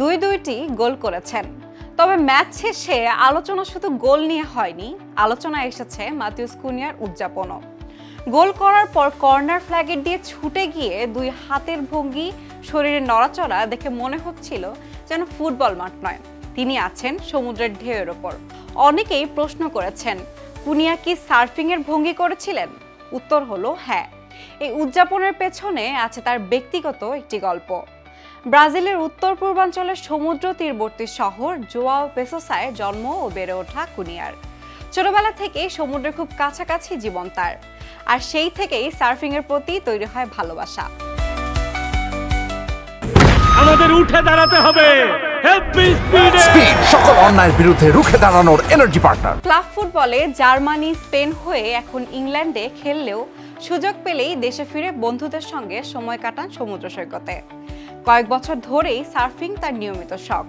দুইটি গোল করেছেন। তবে ম্যাচ শেষে আলোচনা শুধু গোল নিয়ে হয়নি, আলোচনা এসেছে মাতিউস কুনিয়ার উদযাপনও। গোল করার পর কর্নার ফ্ল্যাগের দিয়ে ছুটে গিয়ে দুই হাতের ভঙ্গি, শরীরের নড়াচড়া দেখে মনে হচ্ছিল যেন ফুটবল মাঠ নয়, তিনি আছেন সমুদ্রের ঢেউয়ের ওপর। অনেকেই প্রশ্ন করেছেন, কুনিয়া কি সার্ফিংয়ের ভঙ্গি করেছিলেন? উত্তর হলো হ্যাঁ। এই উদযাপনের পেছনে আছে তার ব্যক্তিগত একটি গল্প। ব্রাজিলের উত্তর পূর্বাঞ্চলের সমুদ্র তীরবর্তী শহর জোয়াও পেসোসায় জন্ম ও বেড়ে ওঠা কুনিয়ার। ছোটবেলা থেকেই সমুদ্রের খুব কাছাকাছি জীবন তার, আর সেই থেকেই সার্ফিংয়ের প্রতি তৈরি হয় ভালোবাসা। আমাদের উঠে দাঁড়াতে হবে, স্পিড, সকল অন্যায়ের বিরুদ্ধে রুখে দাঁড়ানোর এনার্জি পার্টনার। ক্লাব ফুটবলে জার্মানি, স্পেন হয়ে এখন ইংল্যান্ডে খেললেও সুযোগ পেলেই দেশে ফিরে বন্ধুদের সঙ্গে সময় কাটান সমুদ্র সৈকতে। কয়েক বছর ধরেই সার্ফিং তার নিয়মিত শখ,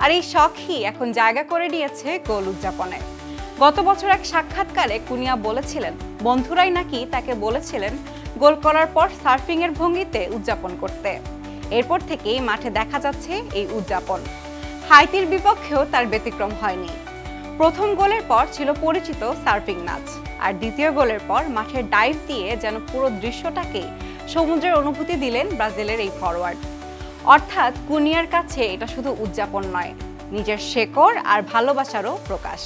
আর এই শখই এখন জায়গা করে নিয়েছে গোল উদযাপনে। গত বছর এক সাক্ষাৎকারে কুনিয়া বলেছিলেন, বন্ধুরাই নাকি তাকে বলেছিলেন গোল করার পর সার্ফিংয়ের ভঙ্গিতে উদযাপন করতে। এরপর থেকেই মাঠে দেখা যাচ্ছে এই উদযাপন। হাইতির বিপক্ষেও তার ব্যতিক্রম হয়নি। প্রথম গোলের পর ছিল পরিচিত সার্ফিং নাচ, আর দ্বিতীয় গোলের পর মাঠের ডাইভ দিয়ে যেন পুরো দৃশ্যটাকেই সমুদ্রের অনুভূতি দিলেন ব্রাজিলের এই ফরওয়ার্ড। অর্থাৎ কুনিয়ার কাছে এটা শুধু উদযাপন নয়, নিজের শেকড় আর ভালোবাসারও প্রকাশ।